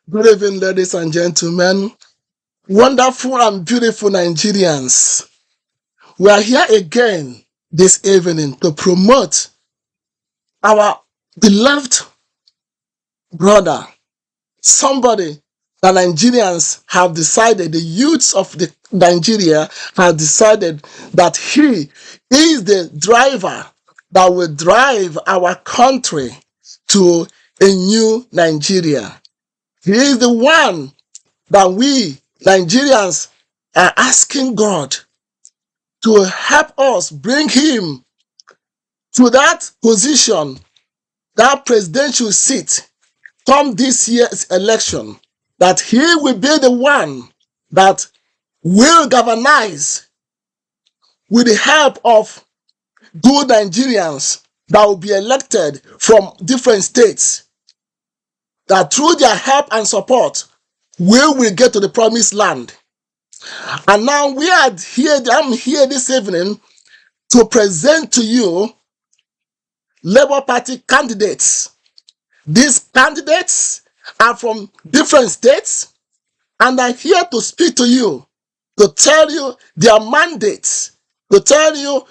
Good evening, ladies and gentlemen. Wonderful and beautiful Nigerians. We are here again this evening to promote our beloved brother, somebody that Nigerians have decided, the youths of Nigeria have decided that he is the driver that will drive our country to a new Nigeria. He is the one that we Nigerians are asking God to help us bring him to that position, that presidential seat come this year's election, that he will be the one that will galvanize with the help of good Nigerians that will be elected from different states, that through their help and support, we will get to the promised land. And now I'm here this evening to present to you Labour Party candidates. These candidates are from different states and are here to speak to you, to tell you their mandates, to tell you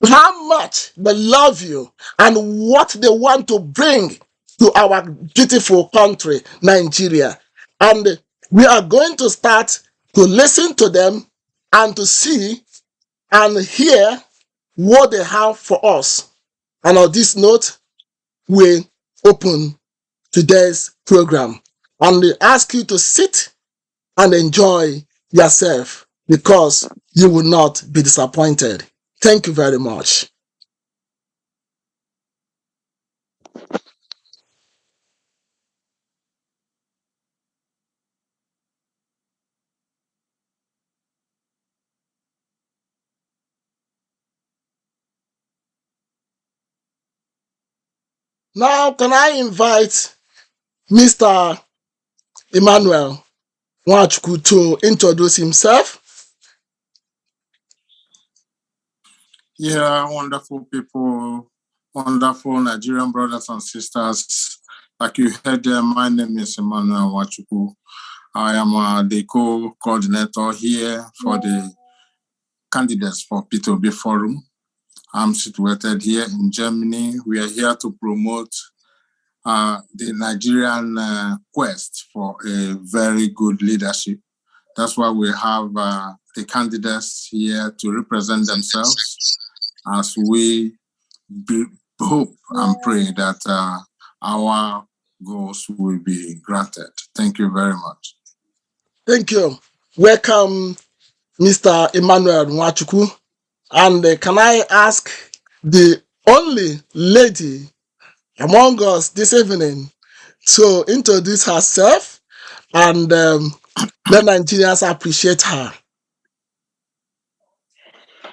how much they love you and what they want to bring to our beautiful country, Nigeria. And we are going to start to listen to them and to see and hear what they have for us. And on this note, we open today's program. And we ask you to sit and enjoy yourself because you will not be disappointed. Thank you very much. Now, can I invite Mr. Emmanuel Nwachukwu to introduce himself? Yeah, wonderful people, wonderful Nigerian brothers and sisters. Like you heard there, my name is Emmanuel Nwachukwu. I am the co-coordinator here for the candidates for P2B Forum. I'm situated here in Germany. We are here to promote the Nigerian quest for a very good leadership. That's why we have the candidates here to represent themselves as we hope and pray that our goals will be granted. Thank you very much. Thank you. Welcome, Mr. Emmanuel Nwachukwu. And can I ask the only lady among us this evening to introduce herself and let Nigerians appreciate her?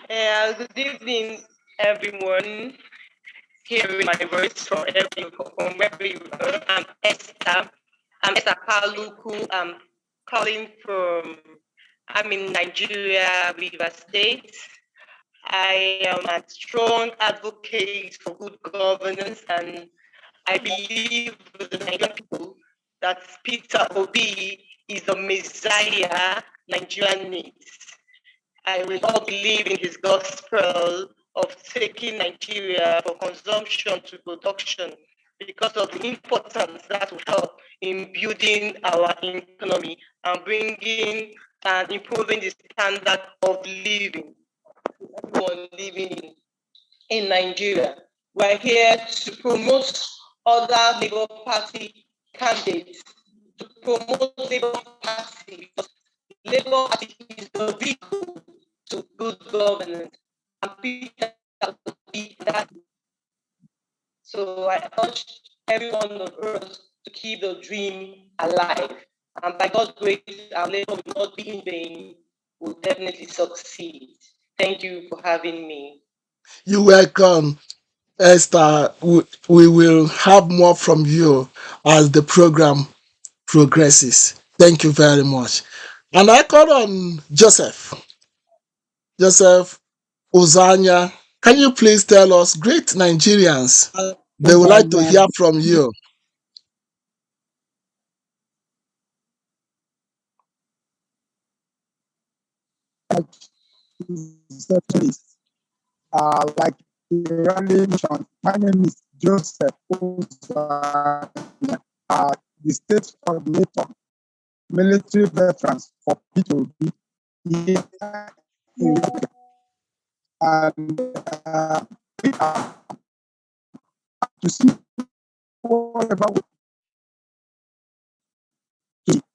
Good evening, everyone. Hearing my voice from wherever you are. I'm Esther. I'm Esther Kaluku. I'm in Nigeria, River State. I am a strong advocate for good governance, and I believe with the Nigerian people that Peter Obi is the Messiah Nigeria needs. I will not believe in his gospel of taking Nigeria from consumption to production because of the importance that will help in building our economy and bringing and improving the standard of living to everyone living in Nigeria. We're here to promote other Labour Party candidates, to promote Labour Party because Labour Party is the vehicle to good governance, and Peter will be that. So I urge every one of us to keep the dream alive. And by God's grace, our labor will not be in vain. We'll definitely succeed. Thank you for having me. You're welcome, Esther. We will have more from you as the program progresses. Thank you very much. And I call on Joseph. Joseph Uzanya, can you please tell us, great Nigerians, they would like to hear from you. like like really mentioned, my name is Joseph, the state coordinator, military veterans for P2B here in Europe. And we are to see whatever we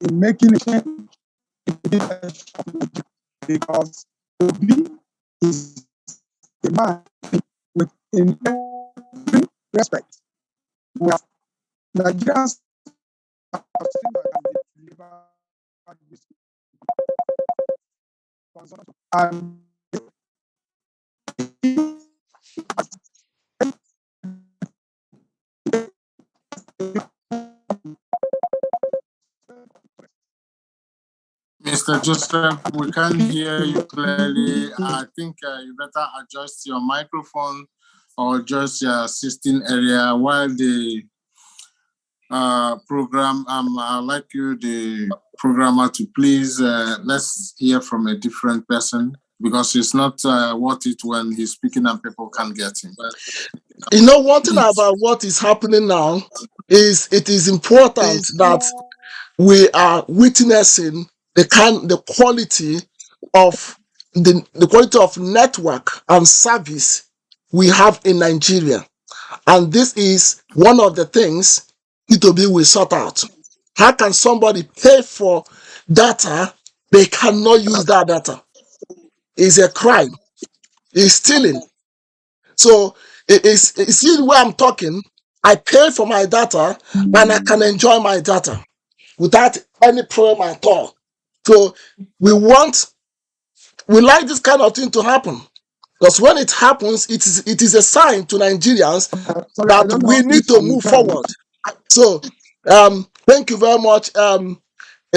in making a change because Obi is a man with in every respect. We have Nigerians have seen that they deliver this consumption. And Mr. Joseph, we can't hear you clearly. I think you better adjust your microphone or adjust your assisting area while the program. I'd like you, the programmer, to please let's hear from a different person because it's not worth it when he's speaking and people can't get him. You know, one thing about what is happening now is it is important that we are witnessing the quality of the quality of network and service we have in Nigeria. And this is one of the things P2B will sort out. How can somebody pay for data they cannot use that data? It's a crime. It's stealing. So see where I'm talking. I pay for my data and I can enjoy my data without any problem at all. So we like this kind of thing to happen. Because when it happens, it is a sign to Nigerians that we need to move forward. So thank you very much.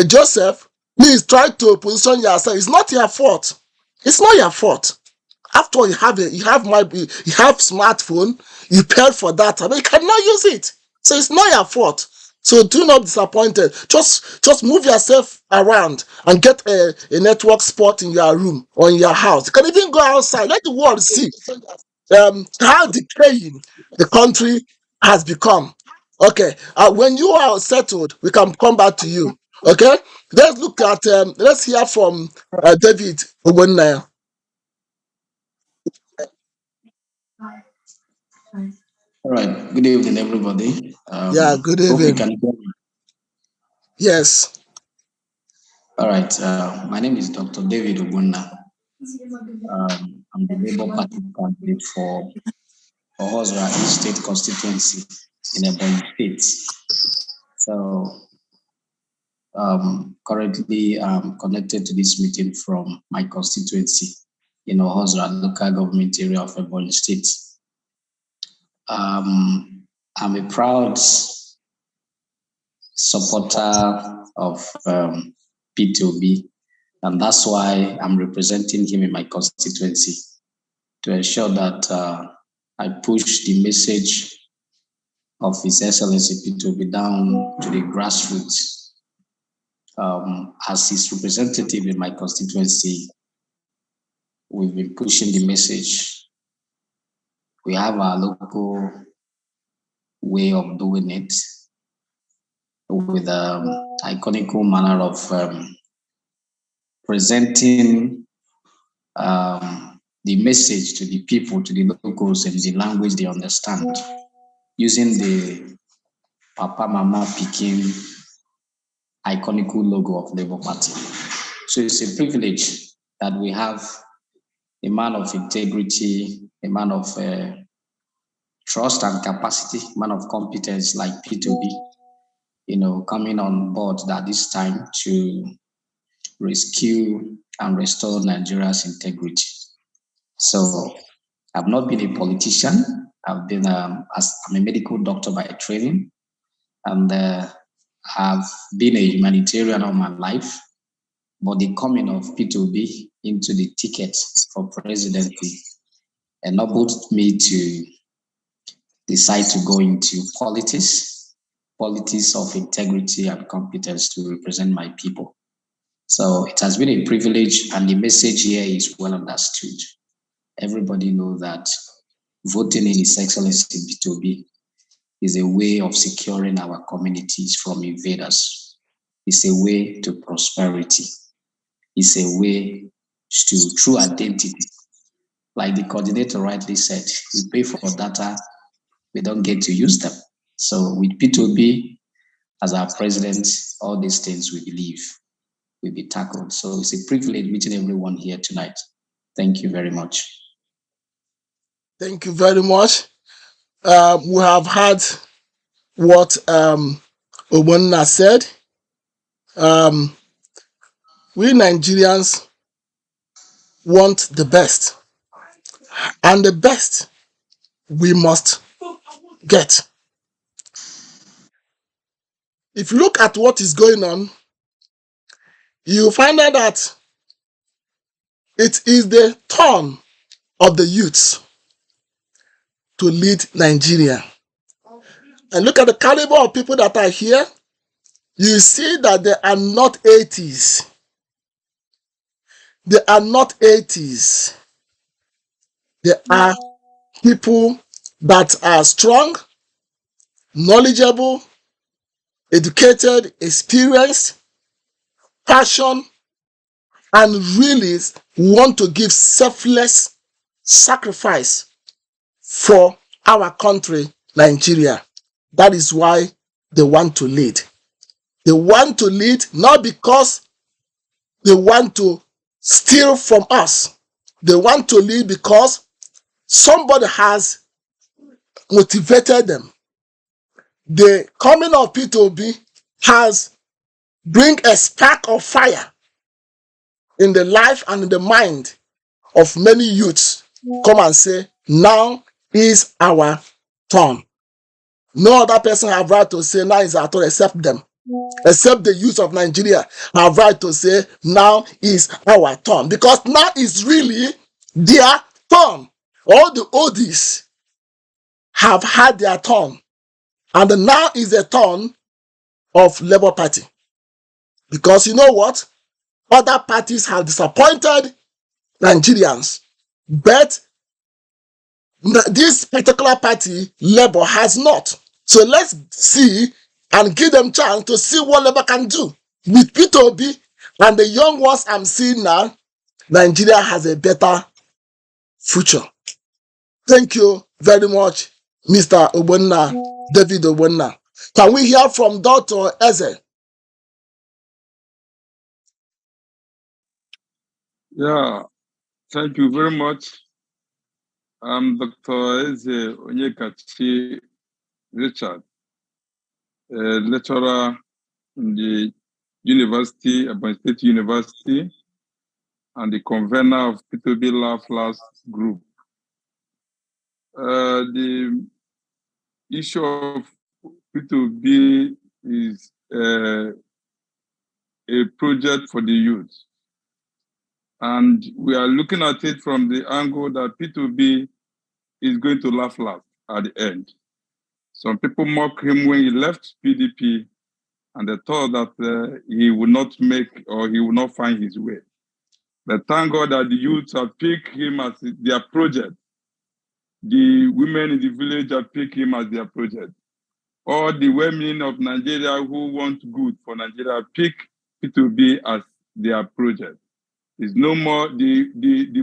Joseph, please try to position yourself. It's not your fault. It's not your fault. After all, you have smartphone, you paid for data, but you cannot use it. So it's not your fault. So do not be disappointed. Just move yourself around and get a network spot in your room or in your house. You can even go outside. Let the world see how decaying the country has become. Okay, when you are settled, we can come back to you. Okay, let's look at let's hear from David Ogbonnaya. All right. Good evening, everybody. Yeah, good Hope you evening. can hear me. Yes. All right. My name is Dr. David Ogbonna. I'm the Labour Party candidate for Ohozra State Constituency in Ebonyi State. So currently I'm connected to this meeting from my constituency in Ohozra, local government area of Ebonyi State. I'm a proud supporter of P2B, and that's why I'm representing him in my constituency to ensure that I push the message of His Excellency P2B down to the grassroots. As his representative in my constituency, we've been pushing the message. We have our local way of doing it with iconic manner of presenting the message to the people, to the locals in the language they understand, using the Papa, Mama, Pikin iconic logo of Labour Party. So it's a privilege that we have a man of integrity, a man of trust and capacity, man of competence like P2B, coming on board at this time to rescue and restore Nigeria's integrity. So I've not been a politician. I've been I'm a medical doctor by training, and have been a humanitarian all my life. But the coming of P2B into the ticket for presidency enabled me to decide to go into politics of integrity and competence to represent my people. So it has been a privilege, and the message here is well understood. Everybody knows that voting in His Excellency B2B is a way of securing our communities from invaders. It's a way to prosperity. It's a way to true identity. Like the coordinator rightly said, we pay for data, we don't get to use them. So with P2B as our president, all these things we believe will be tackled. So it's a privilege meeting everyone here tonight. Thank you very much. Thank you very much. We have had what Obonna said. We Nigerians want the best, and the best we must get. If you look at what is going on, you find out that it is the turn of the youths to lead Nigeria. And look at the caliber of people that are here. You see that they are not 80s. They are not 80s. They are people that are strong, knowledgeable, educated, experienced, passion, and really want to give selfless sacrifice for our country, Nigeria. That is why they want to lead. They want to lead not because they want to steal from us. They want to lead because somebody has motivated them. The coming of P2B has bring a spark of fire in the life and in the mind of many youths. Come and say, now is our turn. No other person have right to say now is our turn except them. Except the youth of Nigeria have right to say now is our turn. Because now is really their turn. All the oldies have had their turn. And now is the turn of Labour Party. Because you know what? Other parties have disappointed Nigerians. But this particular party, Labour, has not. So let's see and give them chance to see what Labour can do. With P2B and the young ones I'm seeing now, Nigeria has a better future. Thank you very much, Mr. Obonna, David Obonna. Can we hear from Dr. Eze? Yeah, thank you very much. I'm Dr. Eze Onyekachi Richard, a lecturer in the University, Ebonyi State University, and the convener of P2B Last Group. The issue of P2B is a project for the youth. And we are looking at it from the angle that P2B is going to laugh last at the end. Some people mock him when he left PDP, and they thought that he would not make or he would not find his way. But thank God that the youth have picked him as their project. The women in the village have picked him as their project. All the women of Nigeria who want good for Nigeria pick P2B as their project. It's no more, the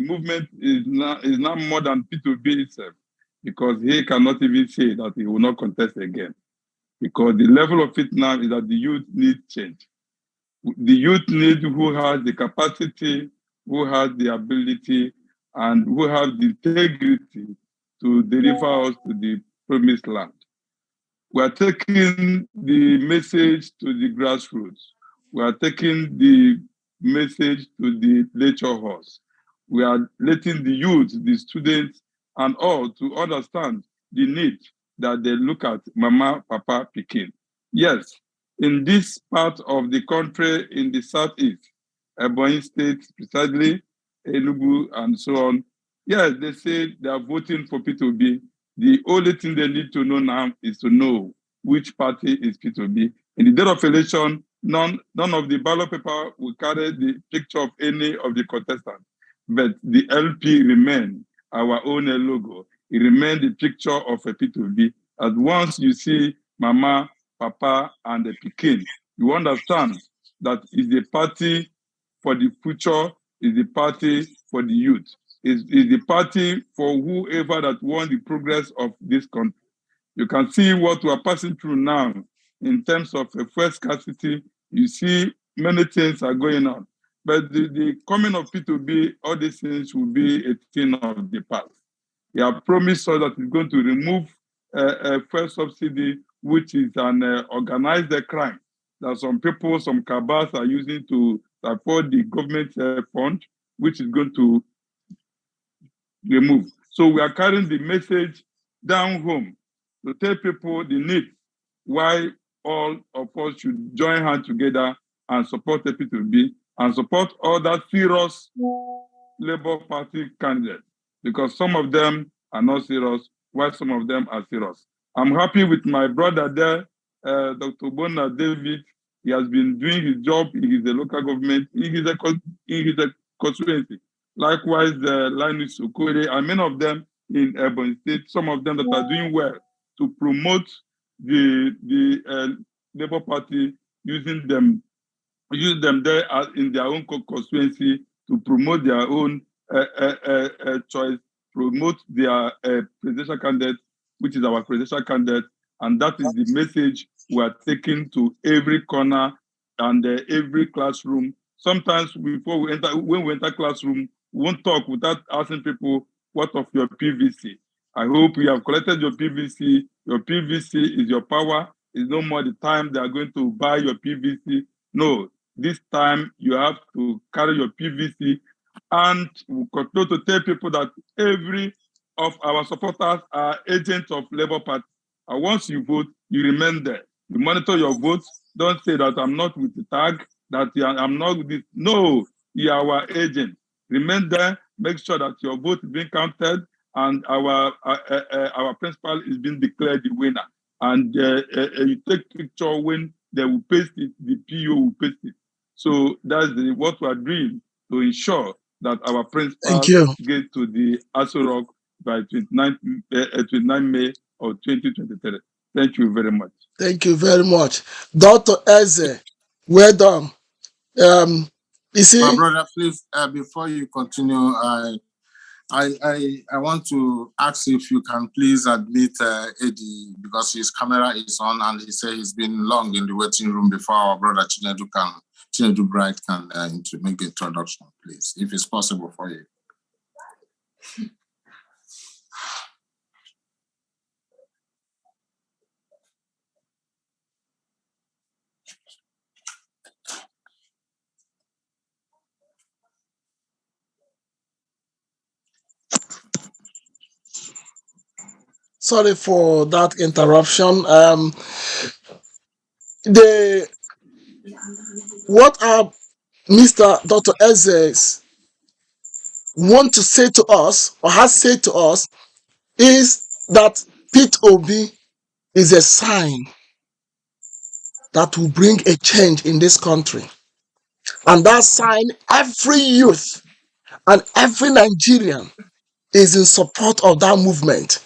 movement is not more than P2B itself, because he cannot even say that he will not contest again. Because the level of it now is that the youth need change. The youth need who has the capacity, who has the ability, and who has the integrity to deliver us to the promised land. We are taking the message to the grassroots. We are taking the message to the lecture halls. We are letting the youth, the students, and all to understand the need that they look at Mama, Papa, Pikin. Yes, in this part of the country, in the southeast, Ebonyi State, precisely, Enugu, and so on, yes, they say they are voting for P2B. The only thing they need to know now is to know which party is P2B. In the day of election, none of the ballot paper will carry the picture of any of the contestants, but the LP remain our own logo. It remains the picture of a P2B. At once you see Mama, Papa, and the Pikin, you understand that is the party for the future, is the party for the youth, is the party for whoever that wants the progress of this country. You can see what we are passing through now in terms of a fuel scarcity. You see many things are going on. But the coming of P2B, all these things will be a thing of the past. He has promised us that he's going to remove a fuel subsidy, which is an organized crime that some people, some cabals are using to support the government fund, which is going to remove. So we are carrying the message down home to tell people the need why all of us should join hands together and support the P2B and support all that serious Labour Party candidates, because some of them are not serious, while some of them are serious. I'm happy with my brother there, Dr. Bona David. He has been doing his job in his local government, in his constituency. Likewise, Linus Okore, and many of them in Ebonyi State, some of them that are doing well to promote the Labour Party, using them there in their own constituency to promote their own choice, promote their presidential candidate, which is our presidential candidate, and that is the message we are taking to every corner and every classroom. Sometimes before we enter, when we enter classroom, we won't talk without asking people, what of your PVC? I hope you have collected your PVC. Your PVC is your power. It's no more the time they are going to buy your PVC. No, this time you have to carry your PVC, and we continue to tell people that every of our supporters are agents of Labour Party. And once you vote, you remain there. You monitor your votes. Don't say that I'm not with the tag, that I'm not with this. No, you are our agent. Remain there. Make sure that your vote is being counted and our principal is being declared the winner. And you take picture when they will paste it, the PO will paste it. So that's what we are doing to ensure that our principal get to the Aso Rock by 29 May of 2023. Thank you very much. Thank you very much. Dr. Eze, well done. You see, my brother, please, before you continue, I want to ask if you can please admit Eddie, because his camera is on and he said he's been long in the waiting room before our brother Chinedu Bright can make the introduction, please, if it's possible for you. Sorry for that interruption. What Mr. Dr. Eze want to say to us, or has said to us, is that P2B is a sign that will bring a change in this country. And that sign, every youth and every Nigerian is in support of that movement.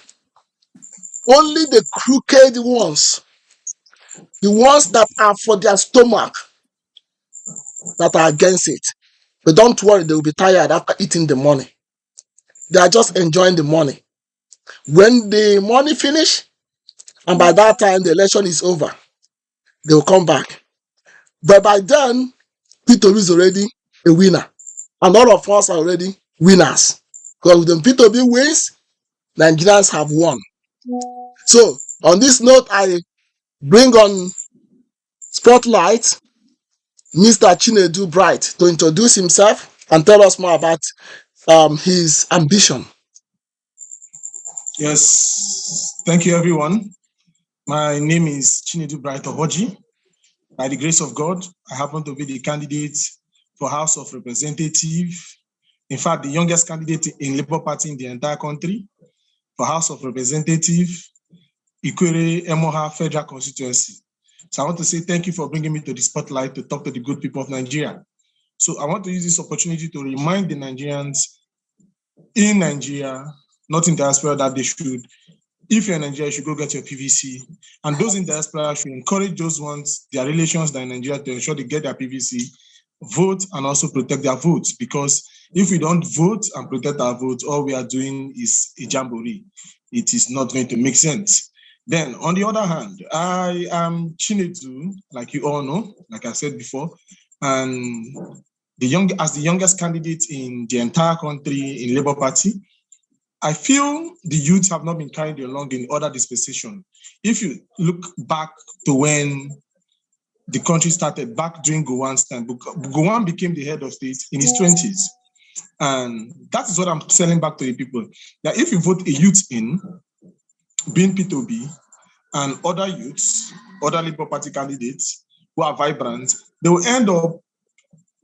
Only the crooked ones, the ones that are for their stomach, that are against it. But don't worry, they will be tired after eating the money. They are just enjoying the money. When the money finish, and by that time the election is over, they will come back. But by then, P2B is already a winner. And all of us are already winners. Because when P2B wins, Nigerians have won. So, on this note, I bring on spotlight Mr. Chinedu Bright to introduce himself and tell us more about his ambition. Yes, thank you, everyone. My name is Chinedu Bright Ohoji. By the grace of God, I happen to be the candidate for House of Representatives. In fact, the youngest candidate in Labour Party in the entire country for House of Representatives, Ikwere Emoha Federal Constituency. So I want to say thank you for bringing me to the spotlight to talk to the good people of Nigeria. So I want to use this opportunity to remind the Nigerians in Nigeria, not in diaspora, that they should, if you're in Nigeria, you should go get your PVC. And those in diaspora should encourage those ones, their relations that are in Nigeria, to ensure they get their PVC, vote, and also protect their votes. Because if we don't vote and protect our votes, all we are doing is a jamboree. It is not going to make sense. Then, on the other hand, I am Chinedu, like you all know, like I said before, and as the youngest candidate in the entire country in Labour Party, I feel the youth have not been carried along in other dispensation. If you look back to when the country started, back during Gowon's time, Gowon became the head of state in his 20s. And that is what I'm selling back to the people. That if you vote a youth in, being P2B, and other youths, other Labour Party candidates who are vibrant, they will end up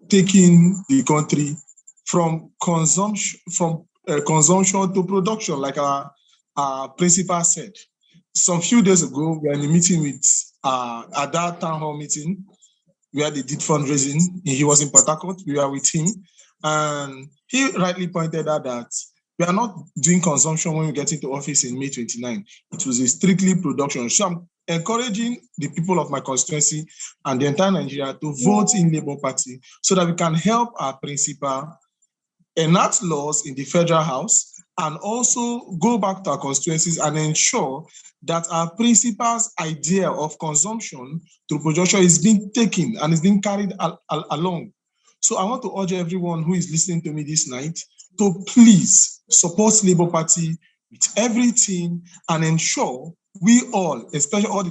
taking the country from consumption to production, like our principal said. Some few days ago, we were in a meeting with at that town hall meeting where they did fundraising. He was in Port Harcourt. We were with him, and he rightly pointed out that we are not doing consumption when we get into office in May 29. It was a strictly production. So I'm encouraging the people of my constituency and the entire Nigeria to vote in Labour Party so that we can help our principal enact laws in the Federal House and also go back to our constituencies and ensure that our principal's idea of consumption through production is being taken and is being carried along. So I want to urge everyone who is listening to me this night to please support Labour Party with everything and ensure we all, especially all the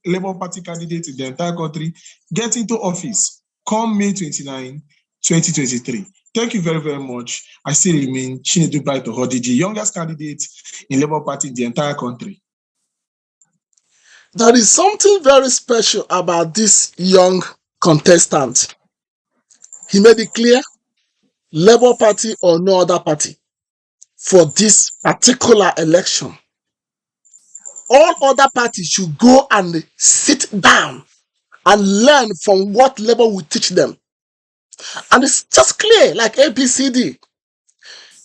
Labour Party candidates in the entire country, get into office come May 29, 2023. Thank you very, very much. I still remain Chinedu Bright Ohodiji, youngest candidate in Labour Party in the entire country. There is something very special about this young contestant. He made it clear, Labour Party or no other party, for this particular election. All other parties should go and sit down and learn from what Labour will teach them. And it's just clear, like ABCD.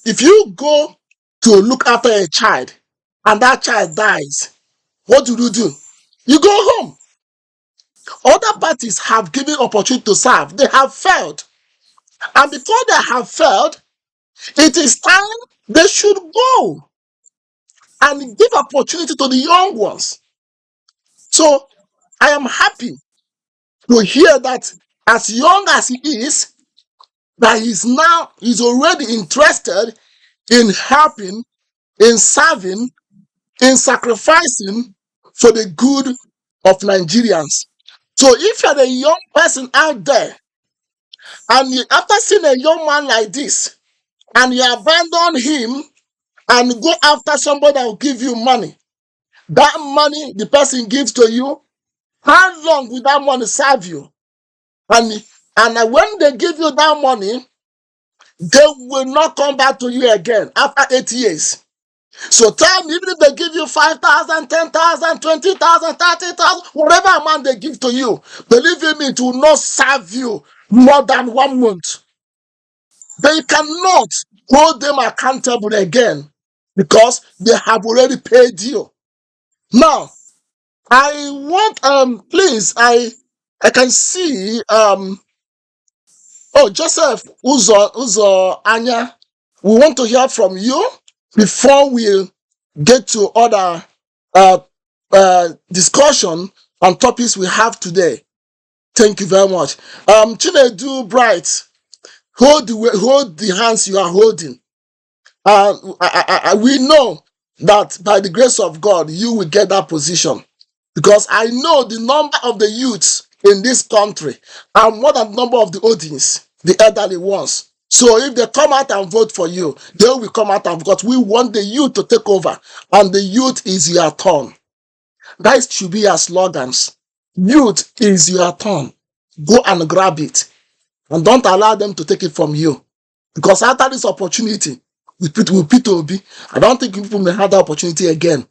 If you go to look after a child and that child dies, what do? You go home. Other parties have given opportunity to serve. They have failed. And because they have failed, it is time they should go and give opportunity to the young ones. So I am happy to hear that as young as he is, that he's already interested in helping, in serving, in sacrificing for the good of Nigerians. So if you're a young person out there, and after seeing a young man like this, and you abandon him and go after somebody that will give you money, that money the person gives to you, how long will that money serve you? And when they give you that money, they will not come back to you again after 8 years. So tell me, even if they give you 5,000, 10,000, 20,000, 30,000, whatever amount they give to you, believe me, it will not serve you more than 1 month. They cannot hold them accountable again because they have already paid you. Now, I want, please, I can see, Joseph Uzo Anya, we want to hear from you before we get to other discussion on topics we have today. Thank you very much. Chinedu Bright, hold the hands you are holding. We know that by the grace of God, you will get that position. Because I know the number of the youths in this country are more than the number of the audience, the elderly ones. So if they come out and vote for you, they will come out and vote. We want the youth to take over, and the youth is your turn. That should be our slogans. Youth is your turn. Go and grab it, and don't allow them to take it from you. Because after this opportunity with P2B, I don't think people may have that opportunity again.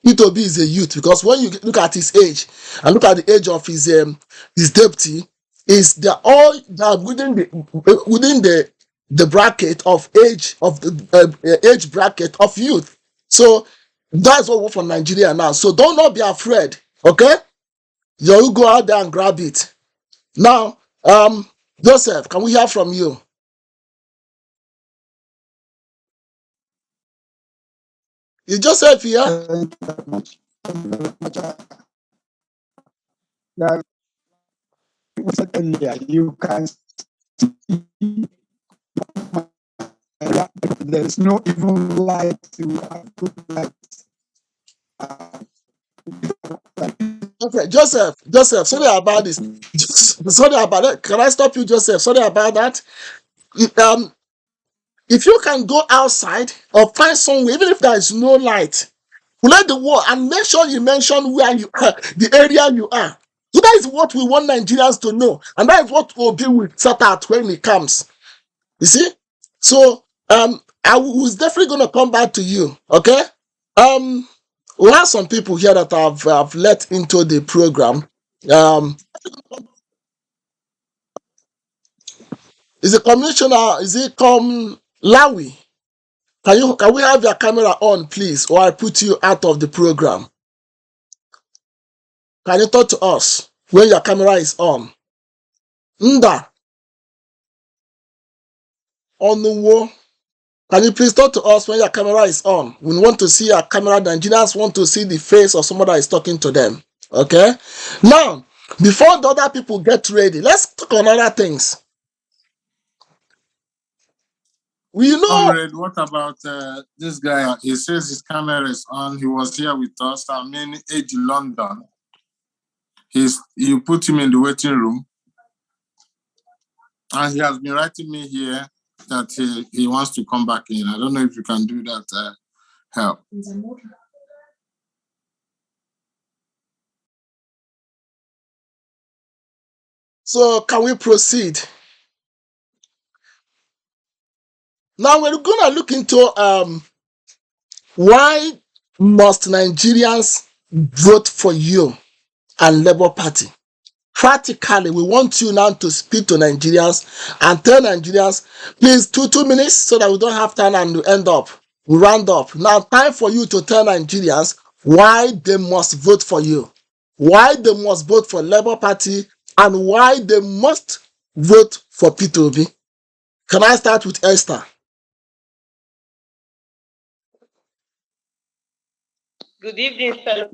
P2B is a youth, because when you look at his age and look at the age of his deputy, they're within the bracket of age of the age bracket of youth. So that's what we want for Nigeria now. So don't not be afraid, okay? You go out there and grab it. Now, Joseph, can we hear from you? Is Joseph here? Thank you very much. Thank you very much. Yeah, we said earlier, you can see there's no even light to have good light. Okay, Joseph, sorry about this. Sorry about that. Can I stop you, Joseph? Sorry about that. If you can go outside or find somewhere, even if there is no light, let the wall and make sure you mention where you are, the area you are. So that is what we want Nigerians to know, and that is what will be with Satat when it comes. You see? So I was definitely gonna come back to you. Okay? We have some people here that have let into the program. Is the commissioner? Is it Lawi? Can we have your camera on, please, or I put you out of the program? Can you talk to us when your camera is on? Nda Onuwo, can you please talk to us when your camera is on? We want to see your camera. Nigerians want to see the face of someone that is talking to them. Okay? Now, before the other people get ready, let's talk on other things. We know. Comrade, what about this guy? He says his camera is on. He was here with us. I'm in Age London. You put him in the waiting room, and he has been writing me here that he wants to come back in. I don't know if you can do that. Help. So can we proceed? Now we're gonna look into why must Nigerians vote for you and Labour Party? Practically, we want you now to speak to Nigerians and tell Nigerians, please, 2 minutes so that we don't have time and we round up. Now, time for you to tell Nigerians why they must vote for you, why they must vote for Labour Party, and why they must vote for P2B. Can I start with Esther? Good evening, fellow.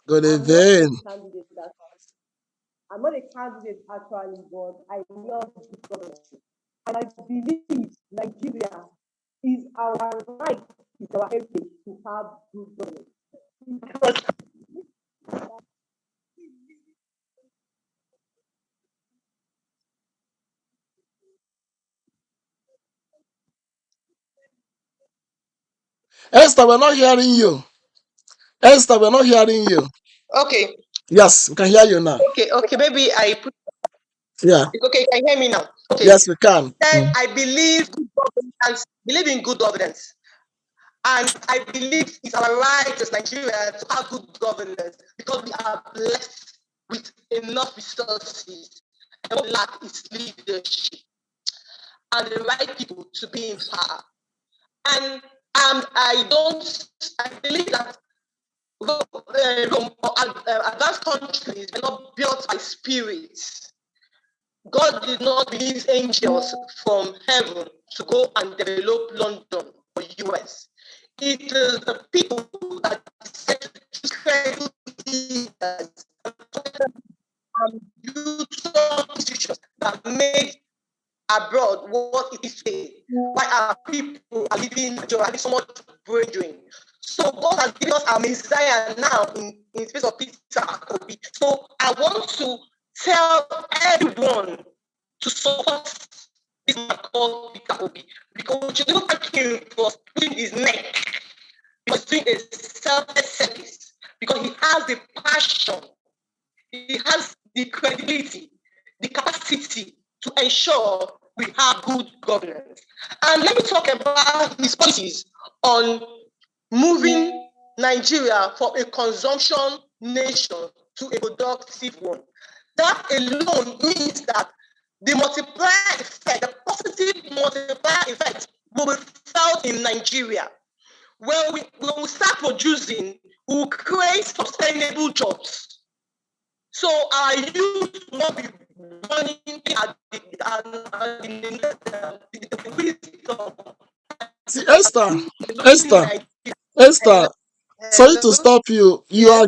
Good evening. I'm not a candidate actually, but I love the government. And I believe Nigeria is our right, is our heritage to have good government. Because Esther, we're not hearing you. Esther, we're not hearing you. okay. Yes, we can hear you now. Okay, maybe I put. Yeah. Okay, can you hear me now? Okay. Yes, we can. I believe in good governance. And I believe it's our right as Nigeria to have good governance because we are blessed with enough resources. And what we lack is leadership and the right people to be in power. And I believe that advanced countries are not built by spirits. God did not release angels from heaven to go and develop London or US. It is the people that decide to choose credible leaders and neutral institutions that made abroad what it is today. Why our people are living so much brain drain. So God has given us our Messiah now in space of Peter. So I want to tell everyone to support this man called Peter Obi because we should not thank him for putting his neck. He was doing a selfless service because he has the passion, he has the credibility, the capacity to ensure we have good governance. And let me talk about his policies on moving Nigeria from a consumption nation to a productive one. That alone means that the multiplier effect, the positive multiplier effect will be felt in Nigeria. When we start producing, we will create sustainable jobs. So our youth will be running at the See, Esther, sorry to stop you. You are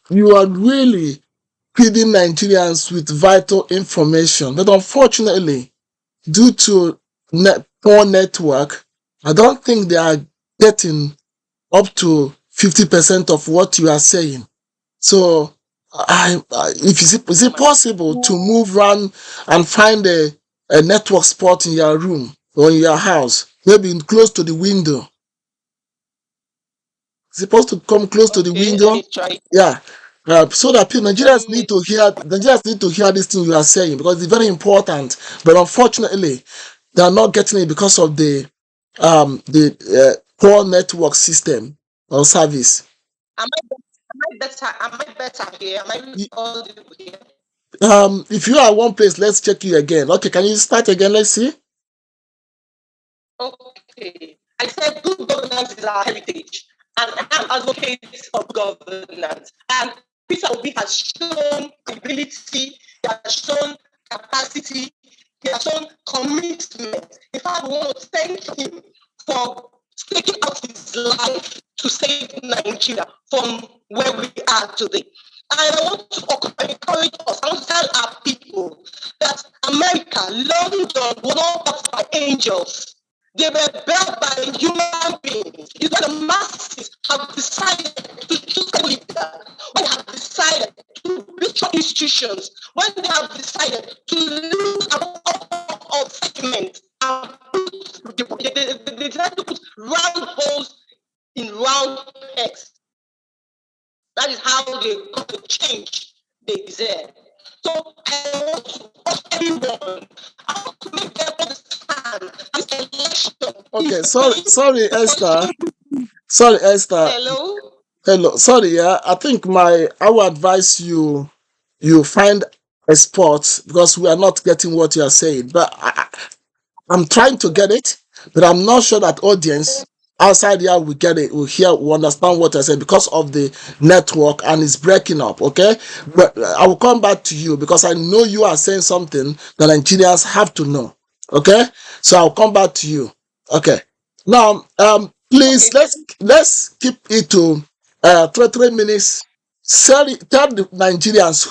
really feeding Nigerians with vital information, but unfortunately, due to poor network, I don't think they are getting up to 50% of what you are saying. So, if is it possible to move around and find a network spot in your room or in your house, maybe close to the window? Is it supposed to come close to the window? Let me try. Yeah. So that Nigerians need to hear this thing you are saying, because it's very important. But unfortunately, they are not getting it because of the poor network system or service. Am I better? Am I better here? Am I audible here? If you are one place, let's check you again. Okay, can you start again? Let's see. Okay. I said good governance is our heritage, and I'm advocate of governance. And Peter Obi has shown ability, he has shown capacity, he has shown commitment. In fact, we want to thank him for taking out his life to save Nigeria from where we are today. And I want to encourage us, I want to tell our people that America, London were not built by angels. They were built by human beings. It's when the masses have decided to choose a leader, when they have decided to build institutions, when they have decided to lose of segment and they decided to put round holes in round pegs. That is how they got to change they deserve. So I want to ask everyone, I want to make them understand this election. Okay, sorry, Esther. Sorry, Esther. Hello. Sorry, yeah. I think I would advise you find a spot, because we are not getting what you are saying. But I'm trying to get it, but I'm not sure that audience outside here will get it, will understand what I said, because of the network, and it's breaking up. Okay, but I will come back to you, because I know you are saying something that Nigerians have to know. Okay, so I'll come back to you. Okay, now please, Okay. let's keep it to 3 minutes. Tell the Nigerians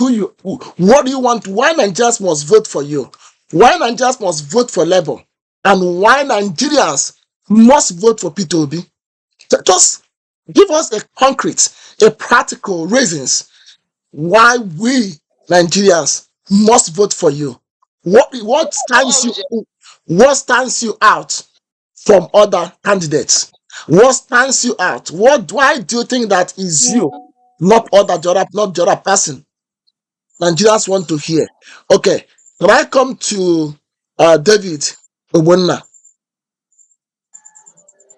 what do you want, why Nigerians must vote for you, why Nigerians must vote for Labour, and why Nigerians must vote for Peter Obi. Just give us a concrete, a practical reasons why we Nigerians must vote for you. What stands you out from other candidates? What stands you out? Why do you think that is you, not the other person? Nigerians want to hear. Okay, can I come to David Obonna?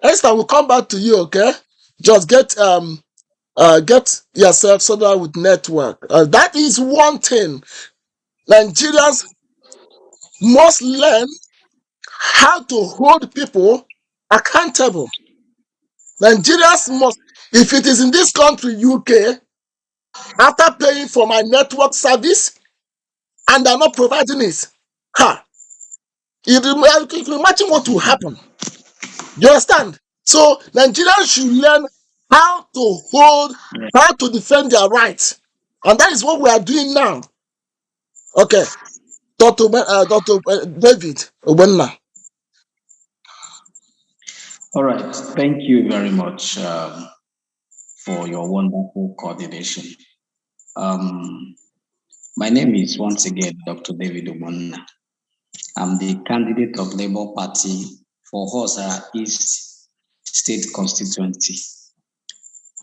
Esther, we'll come back to you. Okay, just get yourself sorted out with network. That is one thing. Nigerians must learn how to hold people accountable. Nigerians must, if it is in this country, UK, after paying for my network service and they're not providing it, you can imagine what will happen. You understand? So Nigerians should learn how to defend their rights, and that is what we are doing now. Okay, Dr. David Obenna. All right. Thank you very much for your wonderful coordination. My name is once again Dr. David Obenna. I'm the candidate of Labour Party for Hosa East State Constituency,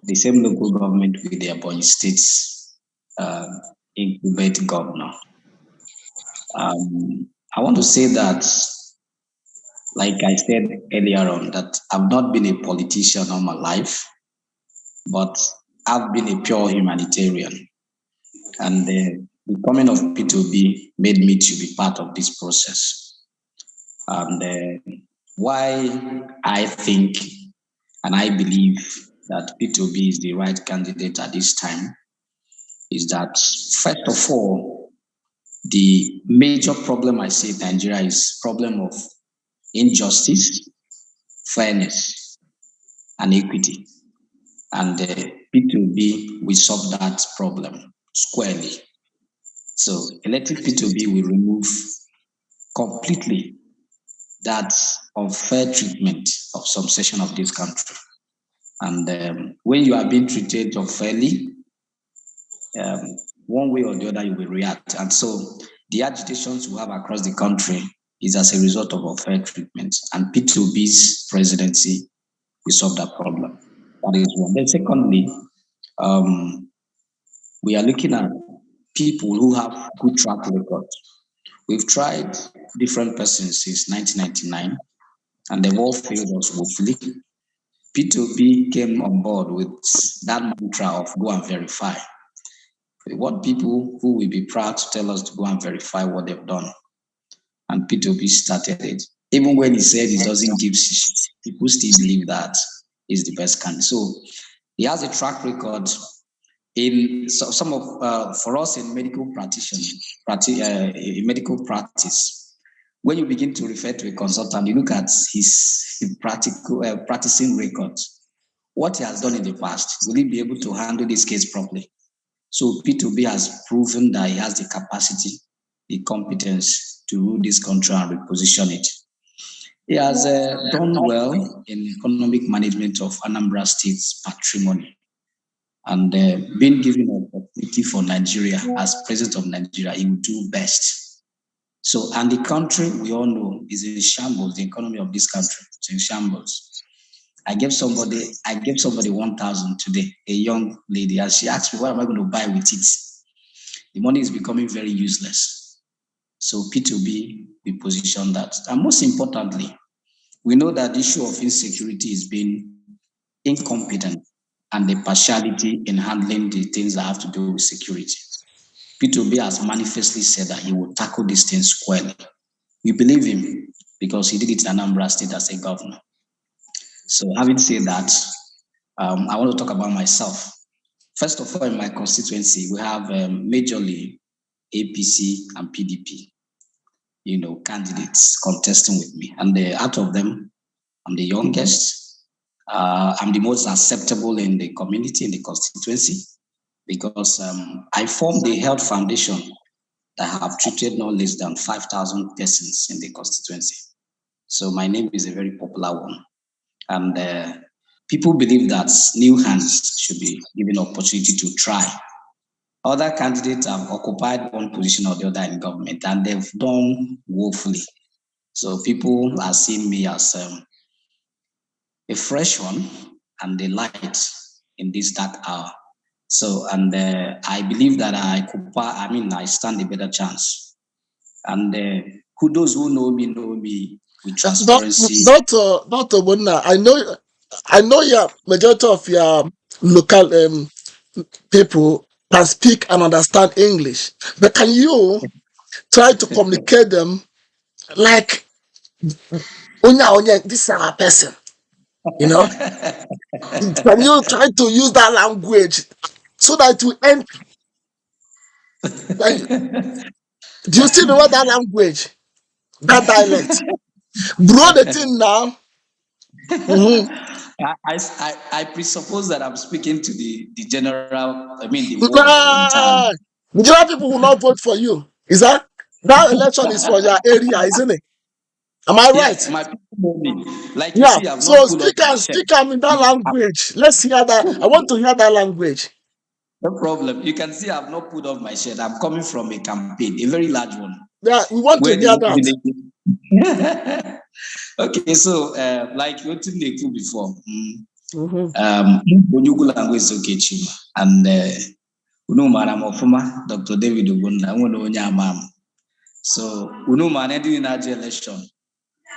the same local government with the Ebonyi State's incumbent governor. I want to say that like I said earlier on, that I've not been a politician all my life, but I've been a pure humanitarian. And the coming of P2B made me to be part of this process. And why I think and I believe that P2B is the right candidate at this time is that, first of all, the major problem I see in Nigeria is problem of injustice, fairness, and equity. And P2B will solve that problem squarely. So elected P2B will remove completely that unfair treatment of some section of this country. And when you are being treated unfairly, one way or the other, you will react. And so the agitations we have across the country is as a result of unfair treatment. And P2B's presidency will solve that problem. That is one. Then secondly, we are looking at people who have good track record. We've tried different persons since 1999, and they've all failed us woefully. P2B came on board with that mantra of go and verify. We want people who will be proud to tell us to go and verify what they've done. And P2B started it. Even when he said he doesn't give shit, people still believe that he's the best candidate. So he has a track record in some of, for us in medical medical practice. When you begin to refer to a consultant, you look at his practicing records. What he has done in the past, will he be able to handle this case properly? So P2B has proven that he has the capacity, the competence to rule this country and reposition it. He has done well in economic management of Anambra State's patrimony, and being given an opportunity for Nigeria as president of Nigeria, he will do best. So, and the country, we all know, is in shambles. The economy of this country is in shambles. I gave somebody 1,000 today, a young lady, and she asked me, what am I going to buy with it? The money is becoming very useless. So P2B, we position that. And most importantly, we know that the issue of insecurity is being incompetent and the partiality in handling the things that have to do with security. P2B has manifestly said that he will tackle these things squarely. We believe him because he did it in Anambra State as a governor. So having said that, I want to talk about myself. First of all, in my constituency, we have majorly APC and PDP, candidates contesting with me. And out of them, I'm the youngest. I'm the most acceptable in the community, in the constituency, because I formed the health foundation that have treated no less than 5,000 persons in the constituency. So my name is a very popular one. And people believe that new hands should be given opportunity to try. Other candidates have occupied one position or the other in government, and they've done woefully. So people are seeing me as a fresh one and a light in this dark hour. So, and I believe that I stand a better chance. And those who know me with transparency. Dr. Bonna, I know your majority of your local people can speak and understand English, but can you try to communicate them like this is our person, Can you try to use that language so that you end? Do you still know that language, that dialect? Bro, the thing now. I presuppose that I'm speaking to the general, the world. The general people will not vote for you. Is that election is for your area, isn't it? Am I right? Yeah, my people know me. Like yeah. You see, I've So not speak in that language. Let's hear that. I want to hear that language. No problem. You can see I've not put off my shirt. I'm coming from a campaign, a very large one. Yeah, we want to hear that. Okay, so like you told me before, and Dr. David Ogunna, so election.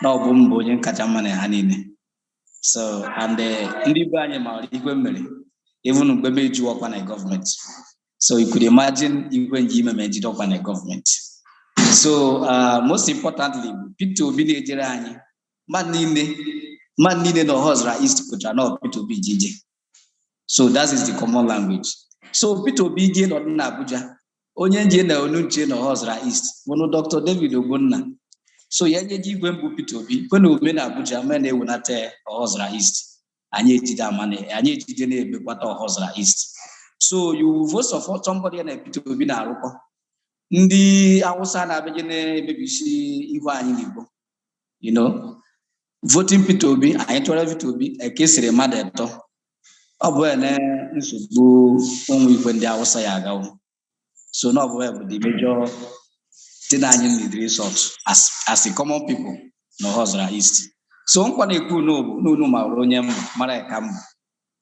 No bumbo yen kachamane hanine. So and even when you work on a government. So you could imagine even Jim made up on a government. So most importantly, P2B Nigerani, man needed no hosra is to put no P2B GJ. So that is the common language. So P2B gain on Abuja, Onyen Jena Onunche no hosra east, one Dr. David Obunna. So Yaji Wembu P2B, when we made Abuja, many will not tell hosra east. And yet did that money, and yet didn't be what hosra east. So you first of all somebody and a P2B na Ndi Awusa na abegene BBC ihu anyị n'Igbo. You know, voting P2B, anyị tụrụ P2B, ekesiri mmadụ eto. Ọ bụ ene nsogbu ụmụ Igbo ndị Awusa ya agawo. So no bụ the major thing anyị need resort as a common people no Hozra East. So nkwa na-ekwu n'unu ma onye mara eka mbụ.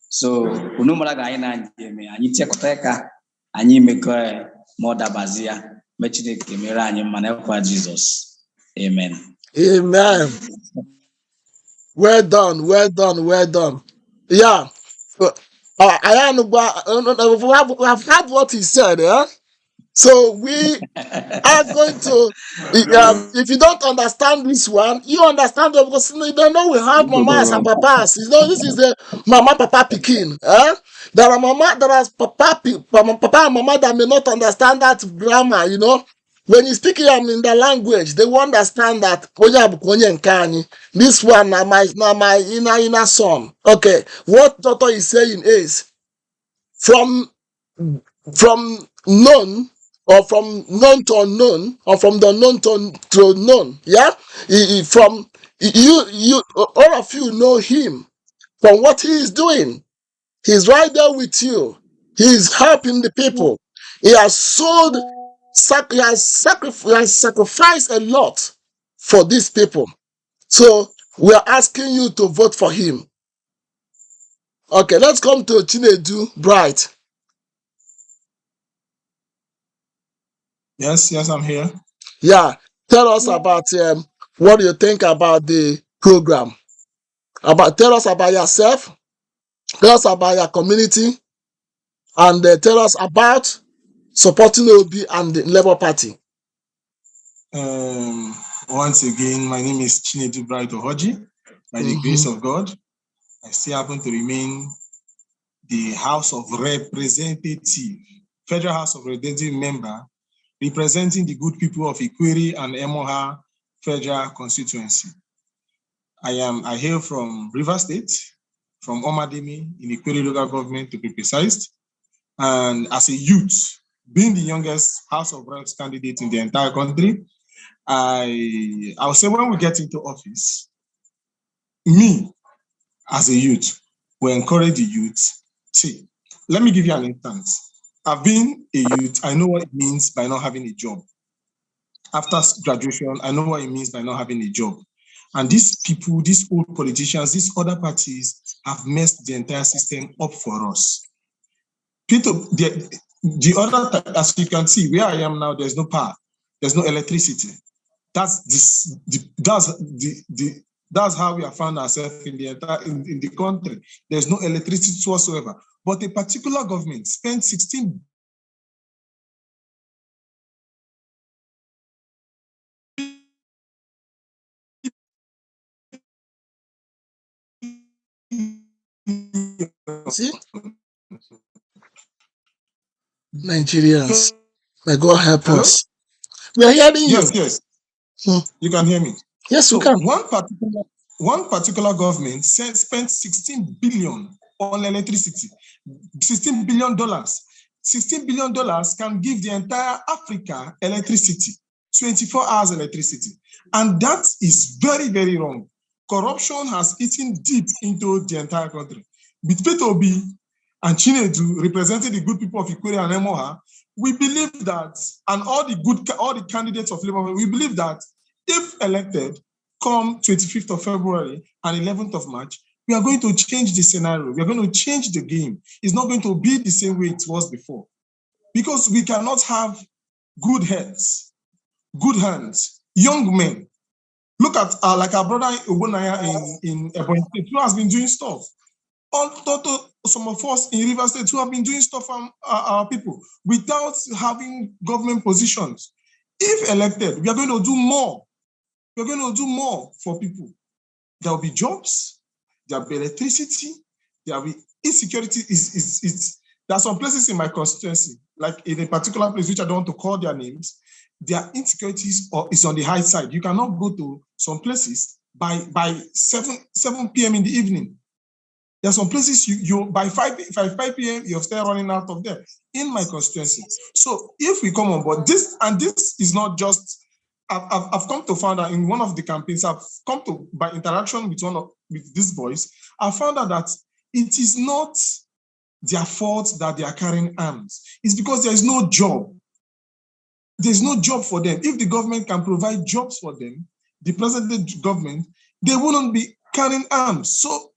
So unu mara ga anyị na eme anyị tiekọta eka anyị mekọ more dabazia. Jesus. Amen. Amen. Well done, well done, well done. Yeah. I have heard what he said, yeah? So we are going to, if you don't understand this one, you understand it because you don't know we have mamas and papas. You know, this is the mama papa Pekin. There are papa and mama that may not understand that grammar, you know. When you speak in the language, they will understand that this one my inner son. Okay, what Toto is saying is from known or from known to unknown or from the known to known. Yeah, from you all of you know him from what he is doing. He's right there with you. He's helping the people. He has sold. He has sacrificed a lot for these people. So we are asking you to vote for him. Okay, let's come to Chinedu Bright. Yes, I'm here. Yeah, tell us about what you think about the program. Tell us about yourself. Tell us about your community, and tell us about supporting OB and the Labour Party. Once again, my name is Chinedu Bright Ohoji. By the grace of God, I still happen to remain the House of Representative, Federal House of Representative member, representing the good people of Ikwiri and Emoha Federal Constituency. I hail from River State, from Omadimi in Ikwiri local government to be precise. And as a youth, being the youngest House of Reps candidate in the entire country, I'll say when we get into office, me as a youth will encourage the youth. See, let me give you an instance. I've been a youth. I know what it means by not having a job. After graduation, I know what it means by not having a job. And these people, these old politicians, these other parties have messed the entire system up for us. The other, as you can see, where I am now, there's no power, there's no electricity. That's how we have found ourselves in the country. There's no electricity whatsoever. But a particular government spent 16 See? Nigerians, may God help us. We are hearing you. Yes. You can hear me. Yes, you can. One particular government spent 16 billion on electricity. $16 billion. $16 billion can give the entire Africa electricity, 24 hours electricity. And that is very, very wrong. Corruption has eaten deep into the entire country. With P2B and Chinedu representing the good people of Ikwiri and Emoha, we believe that, and all the candidates of Labour, we believe that if elected, come 25th of February and 11th of March, we are going to change the scenario. We are going to change the game. It's not going to be the same way it was before. Because we cannot have good heads, good hands, young men Look at like our brother Ogunaya in Ebonyi State, who has been doing stuff. Some of us in River State who have been doing stuff for our people without having government positions. If elected, we are going to do more. We're going to do more for people. There will be jobs, there will be electricity, there will be insecurity. There are some places in my constituency, like in a particular place which I don't want to call their names, their insecurities is on the high side. You cannot go to some places by 7 p.m. in the evening. There are some places you by 5 p.m. you're still running out of there in my constituency. So if we come on board, this is not just. I've come to find out in one of the campaigns. I've come to by interaction with these boys. I found out that it is not their fault that they are carrying arms. It's because there is no job. There's no job for them. If the government can provide jobs for them, the present government, they wouldn't be carrying arms. So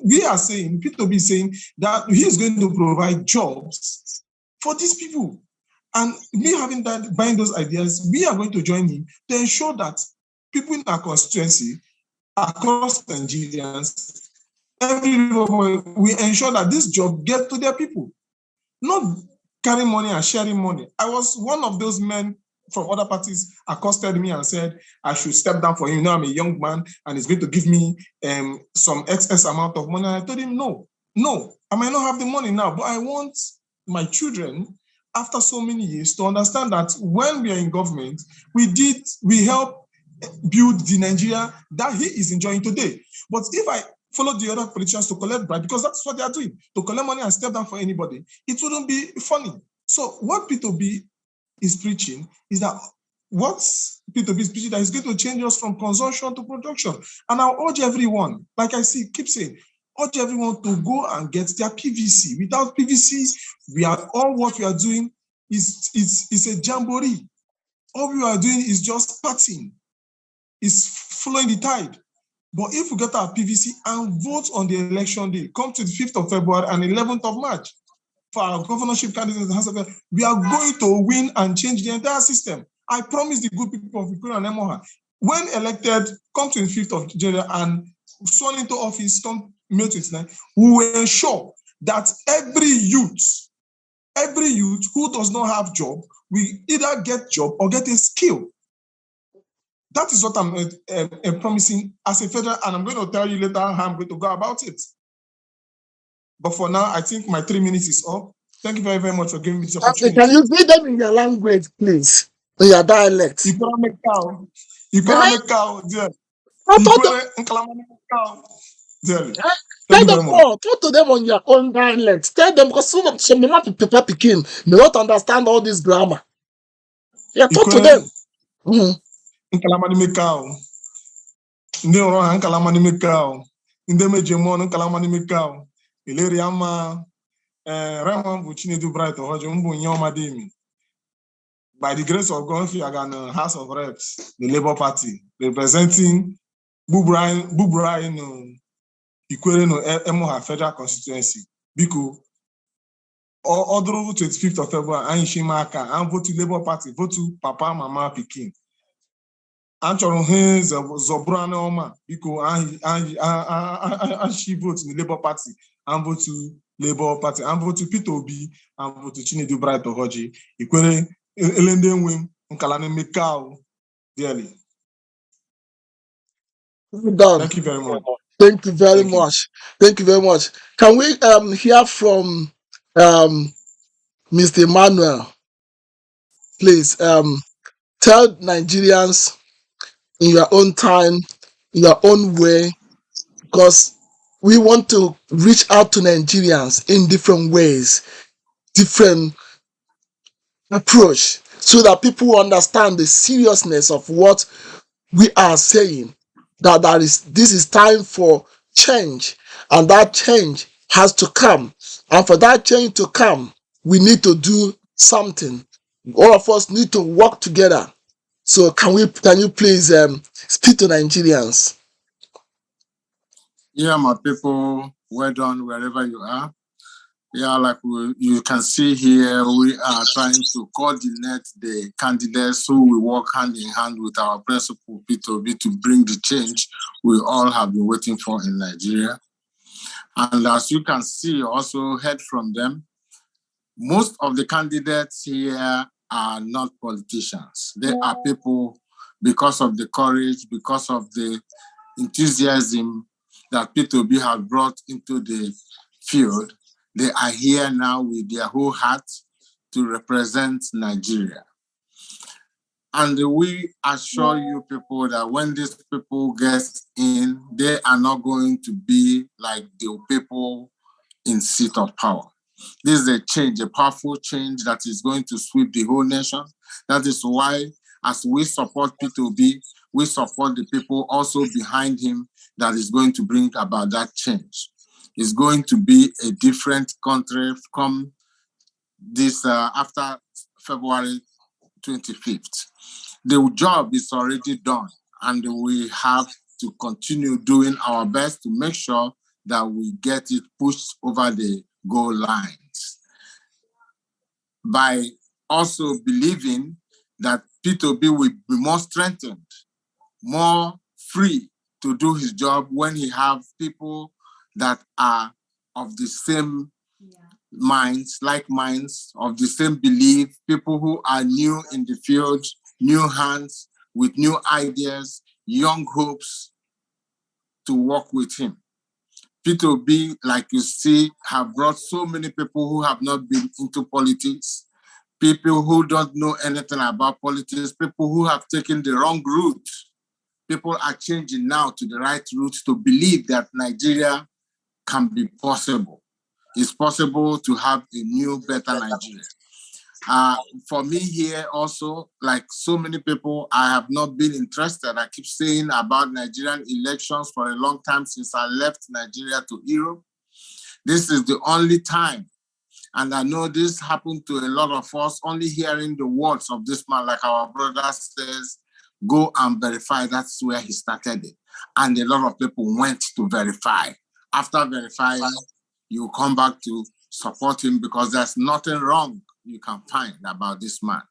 we are saying, P2B is saying that he is going to provide jobs for these people. And me having that, buying those ideas, we are going to join him to ensure that people in our constituency, across Nigerians, we ensure that this job gets to their people. Not carrying money and sharing money. I was one of those men from other parties accosted me and said I should step down for him. You know, I'm a young man and he's going to give me some excess amount of money. And I told him, no, I might not have the money now, but I want my children, after so many years, to understand that when we are in government, we help build the Nigeria that he is enjoying today. But if I follow the other politicians to collect bribe, because that's what they are doing, to collect money and step down for anybody, it wouldn't be funny. So what P2B is preaching is that what P2B is preaching that is going to change us from consumption to production. And I'll urge everyone, like I keep saying, urge everyone to go and get their PVC. Without PVC, all what we are doing is a jamboree. All we are doing is just partying. It's following the tide. But if we get our PVC and vote on the election day, come to the 5th of February and 11th of March for our governorship candidates, we are going to win and change the entire system. I promise the good people of Ikuru and Emoha, when elected, come to the 5th of January and sworn into office, come May 29, we will ensure that every youth who does not have job will either get job or get a skill. That is what I'm promising as a federal, and I'm going to tell you later how I'm going to go about it. But for now, I think my 3 minutes is up. Thank you very, very much for giving me this opportunity. Can you read them in your language, please? In your dialect. Economic cow, dear. Tell them all. Talk to them on your own dialect. Tell them, because some mama people picking may not understand all this grammar. Yeah, talk to them. Ndị ọrụ ha nkalama n'ime ka ndị meje mmụọ nkalama n'ime ka eleri ama Reverend bụ Chinedu Bright Ohoji mbụ nye ọmadị. By the grace of God, we are in the House of Reps, the Labour Party, representing Bubrain Ikwere no Emoha Federal Constituency. Because all the 25th of February, I Shimaka, and vote to Labour Party, vote to Papa, Mama, Pikin. Anchoron Hayes Zobrana Oma, because and she votes in the Labour Party, and vote to Labour Party, and vote to P2B, and vote to Chinedu Bright Ohoji. Ikwere Elenden Wim, Unkalane Mekao, dearly. Done. Thank you very much. Thank you very much. Thank you very much. Can we hear from Mr. Emmanuel? Please tell Nigerians in your own time, in your own way, because we want to reach out to Nigerians in different ways, different approach, so that people understand the seriousness of what we are saying. This is time for change, and that change has to come. And for that change to come, we need to do something. All of us need to work together. So can you please speak to Nigerians? Yeah, my people, well done wherever you are. Yeah, like you can see here, we are trying to coordinate the candidates who will work hand in hand with our principal P2B to bring the change we all have been waiting for in Nigeria. And as you can see, also heard from them, most of the candidates here are not politicians. They are people, because of the courage, because of the enthusiasm that P2B has brought into the field. They are here now with their whole heart to represent Nigeria. And we assure you people that when these people get in, they are not going to be like the people in seat of power. This is a change, a powerful change that is going to sweep the whole nation. That is why, as we support P2B, we support the people also behind him that is going to bring about that change. It's going to be a different country come this after February 25th. The job is already done, and we have to continue doing our best to make sure that we get it pushed over the goal lines. By also believing that P2B will be more strengthened, more free to do his job when he have people that are of the same minds, like minds, of the same belief, people who are new in the field, new hands with new ideas, young hopes to work with him. P2B, like you see, have brought so many people who have not been into politics, people who don't know anything about politics, people who have taken the wrong route. People are changing now to the right route to believe that Nigeria can be possible. It's possible to have a new, better Nigeria. For me here also, like so many people, I have not been interested. I keep saying about Nigerian elections for a long time since I left Nigeria to Europe. This is the only time, and I know this happened to a lot of us, only hearing the words of this man, like our brother says, go and verify. That's where he started it. And a lot of people went to verify. After verifying, you come back to support him because there's nothing wrong you can find about this man.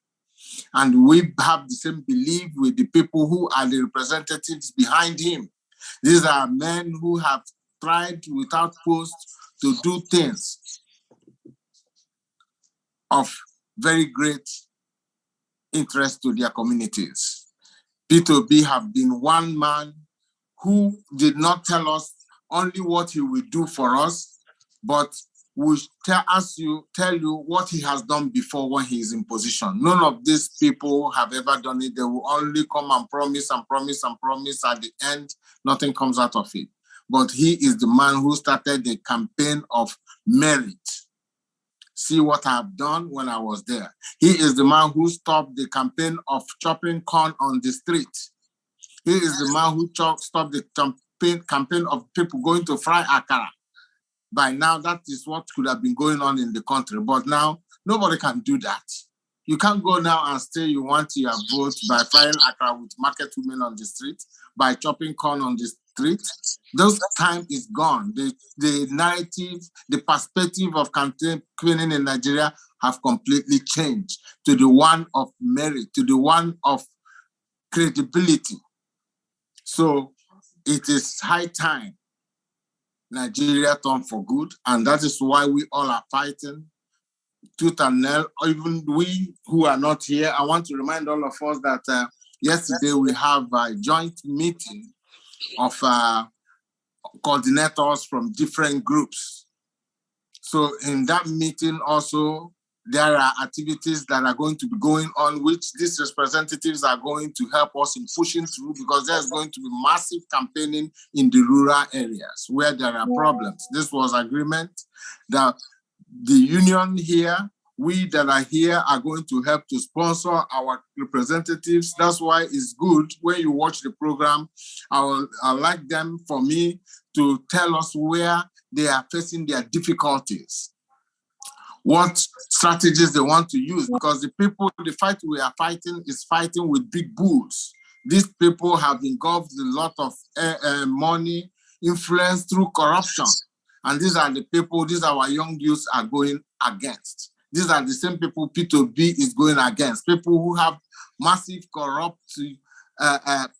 And we have the same belief with the people who are the representatives behind him. These are men who have tried without post to do things of very great interest to their communities. P2B have been one man who did not tell us only what he will do for us, but will tell you what he has done before when he is in position. None of these people have ever done it. They will only come and promise and promise and promise. At the end, nothing comes out of it. But he is the man who started the campaign of merit. See what I've done when I was there. He is the man who stopped the campaign of chopping corn on the street. He is the man who stopped the campaign of people going to fry akara. By now, that is what could have been going on in the country. But now, nobody can do that. You can't go now and say you want your vote by frying akara with market women on the street, by chopping corn on the street. Those time is gone. The narrative, the perspective of campaigning in Nigeria have completely changed to the one of merit, to the one of credibility. So it is high time Nigeria turn for good, and that is why we all are fighting tooth and nail. Even we who are not here, I want to remind all of us that yesterday we have a joint meeting of coordinators from different groups. So in that meeting also, there are activities that are going to be going on, which these representatives are going to help us in pushing through, because there's going to be massive campaigning in the rural areas where there are problems. This was agreement that the union here, we that are here are going to help to sponsor our representatives. That's why it's good when you watch the program. I like them for me to tell us where they are facing their difficulties, what strategies they want to use, because the fight we are fighting is fighting with big bulls. These people have engulfed a lot of money, influence through corruption. And these are the people, these are our young youths are going against. These are the same people P2B is going against. People who have massive corrupt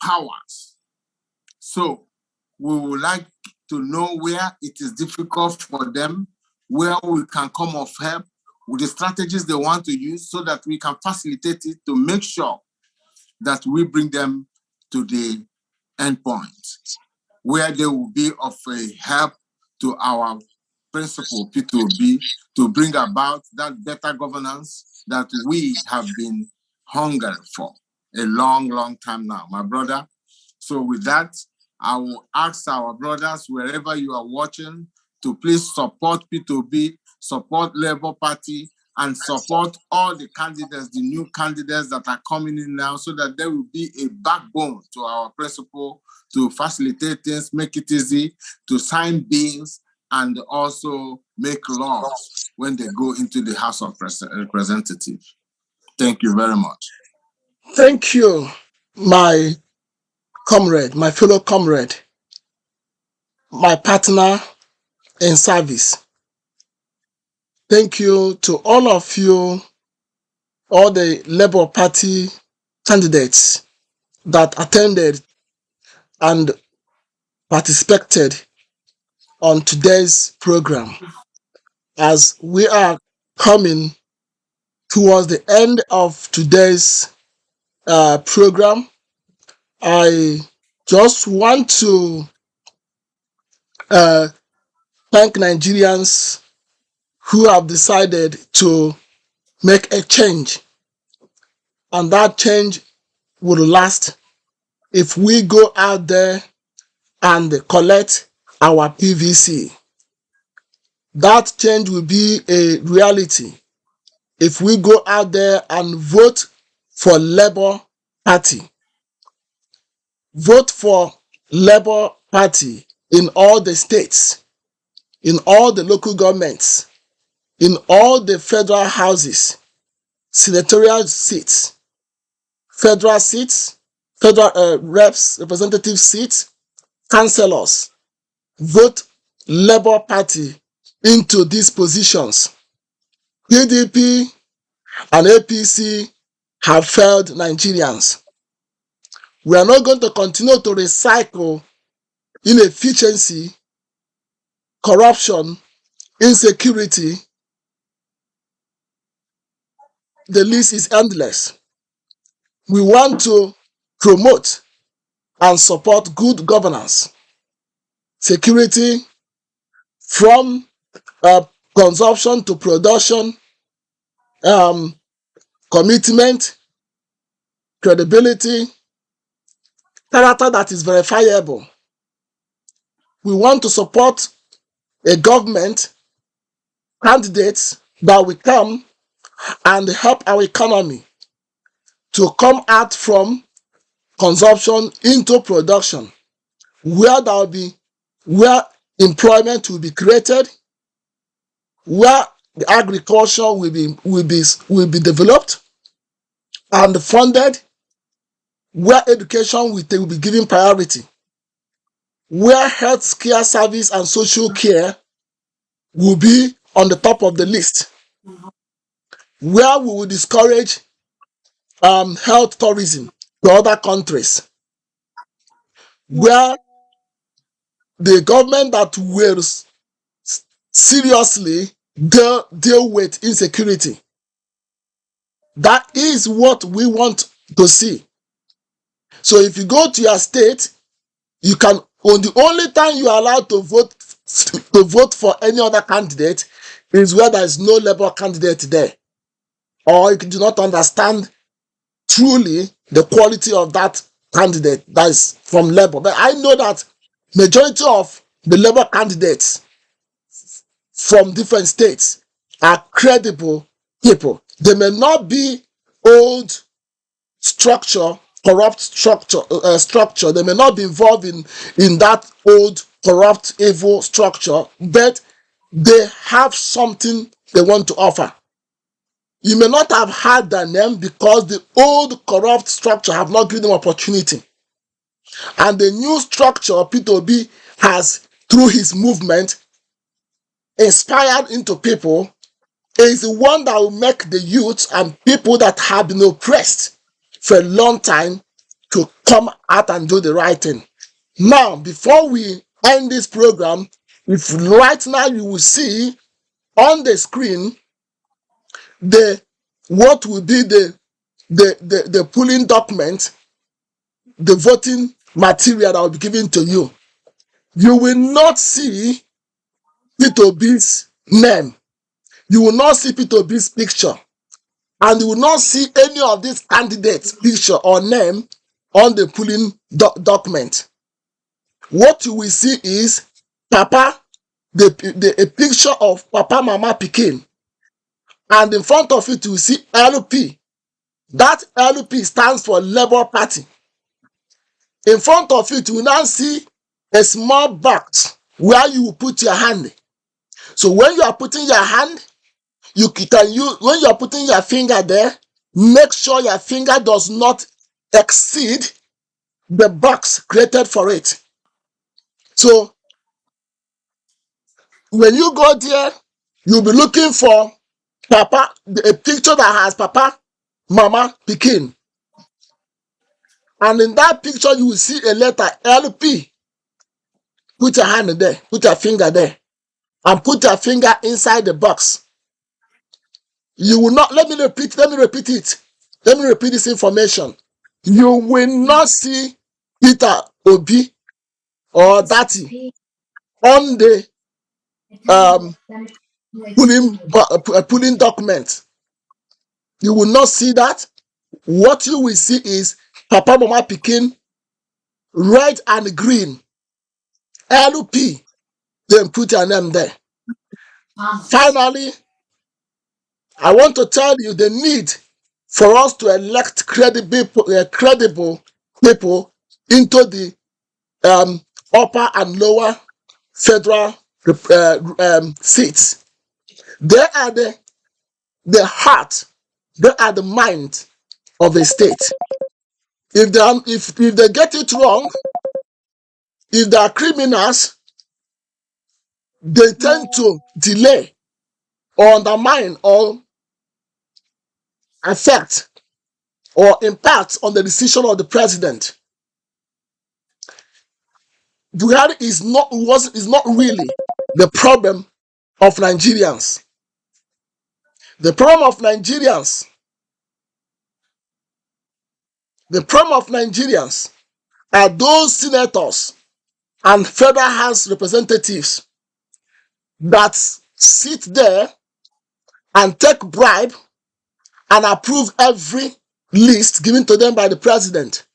powers. So we would like to know where it is difficult for them, where we can come of help with the strategies they want to use so that we can facilitate it to make sure that we bring them to the end point, where they will be of a help to our principal P2B to bring about that better governance that we have been hungering for a long, long time now, my brother. So with that, I will ask our brothers, wherever you are watching, to please support P2B, support Labour Party, and support all the candidates, the new candidates that are coming in now, so that there will be a backbone to our principle to facilitate things, make it easy to sign bills, and also make laws when they go into the House of Representatives. Thank you very much. Thank you, my comrade, my fellow comrade, my partner in service. Thank you to all of you, all the Labour Party candidates that attended and participated on today's program. As we are coming towards the end of today's program, I just want to thank Nigerians who have decided to make a change, and that change will last if we go out there and collect our PVC. That change will be a reality if we go out there and vote for Labour Party. Vote for Labour Party in all the states, in all the local governments, in all the federal houses, senatorial seats, federal seats, federal representative seats, councillors. Vote Labour Party into these positions. PDP and APC have failed Nigerians. We are not going to continue to recycle inefficiency, corruption, insecurity. The list is endless. We want to promote and support good governance, security from consumption to production, commitment, credibility, character that is verifiable. We want to support a government candidates that will come and help our economy to come out from consumption into production, where employment will be created, where the agriculture will be developed and funded, where education will be given priority, where health care service and social care will be on the top of the list, where we will discourage health tourism to other countries, where the government that will seriously deal with insecurity. That is what we want to see. So if you go to your state, you can, on the only time you are allowed to vote for any other candidate is where there is no Labour candidate there, or you do not understand truly the quality of that candidate that is from Labour. But I know that majority of the Labour candidates from different states are credible people. They may not be old structure, corrupt structure. They may not be involved in that old, corrupt, evil structure, but they have something they want to offer. You may not have had their name because the old, corrupt structure have not given them opportunity. And the new structure, P2B, has, through his movement, inspired into people is the one that will make the youth and people that have been oppressed for a long time to come out and do the right thing. Now, before we end this program, if right now you will see on the screen what will be the polling document, the voting material that will be given to you. You will not see Peter Ob's name. You will not see Peter Ob's picture. And you will not see any of these candidates' picture or name on the polling document. What you will see is Papa, a picture of Papa Mama Pikin. And in front of it, you will see LP. That LP stands for Labour Party. In front of it, you will now see a small box where you will put your hand. So when you are putting your hand, when you are putting your finger there, make sure your finger does not exceed the box created for it. So when you go there, you'll be looking for Papa, a picture that has Papa, Mama, Pikin. And in that picture, you will see a letter LP. Put your hand there, put your finger there, and put your finger inside the box. You will not, let me repeat it. Let me repeat this information. You will not see Peter Obi or Dati on the polling document. You will not see that. What you will see is Papa Mama Pikin, red and green, LP. Then put your name there. Finally, I want to tell you the need for us to elect credible people into the upper and lower federal seats. They are the heart, they are the mind of a state. If they get it wrong, if they are criminals, they tend to delay or undermine or affect or impact on the decision of the president. Buhari is not really the problem of Nigerians. The problem of Nigerians are those senators and federal House representatives that sit there and take bribe and approve every list given to them by the president.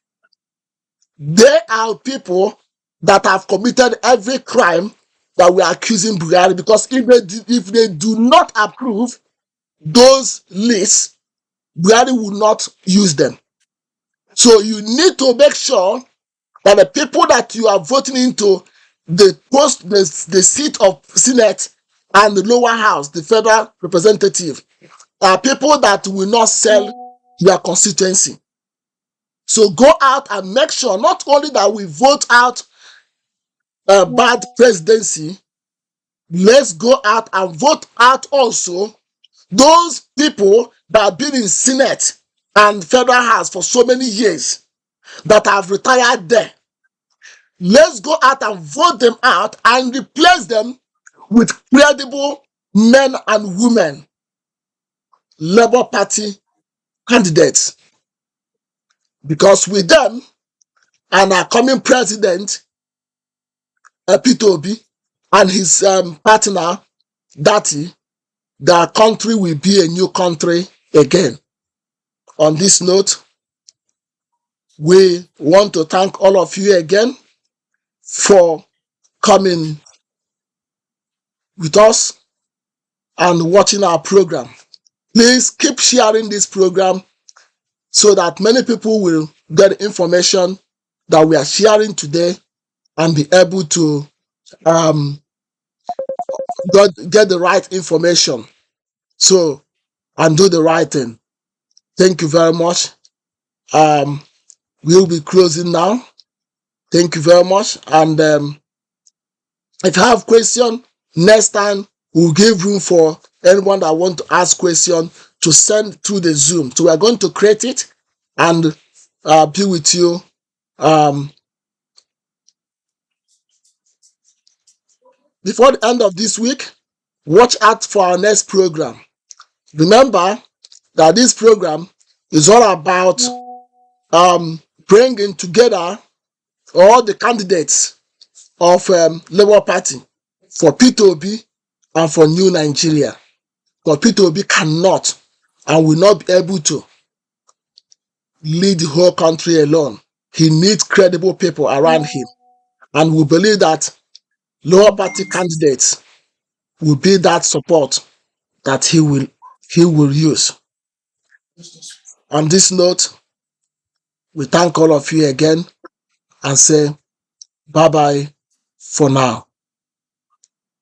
They are people that have committed every crime that we are accusing Buhari, because if they do not approve those lists, Buhari will not use them. So you need to make sure that the people that you are voting into the seat of Senate and the lower house, the federal representative, are people that will not sell your constituency. So go out and make sure not only that we vote out a bad presidency, let's go out and vote out also those people that have been in Senate and federal house for so many years that have retired there. Let's go out and vote them out and replace them with credible men and women, Labour Party candidates. Because with them and our coming president, Peter Obi, and his partner, Dati, the country will be a new country again. On this note, we want to thank all of you again for coming with us and watching our program. Please keep sharing this program so that many people will get information that we are sharing today and be able to get the right information and do the right thing. Thank you very much. We'll be closing now. Thank you very much. And if you have questions, next time We'll give room for anyone that want to ask question to send through the Zoom. So we are going to create it and be with you. Before the end of this week, watch out for our next program. Remember that this program is all about bringing together all the candidates of Labour Party for P2B and for New Nigeria. Because P2B cannot and will not be able to lead the whole country alone. He needs credible people around him. And we believe that Labour Party candidates will be that support that he will use. On this note, we thank all of you again and say bye-bye for now.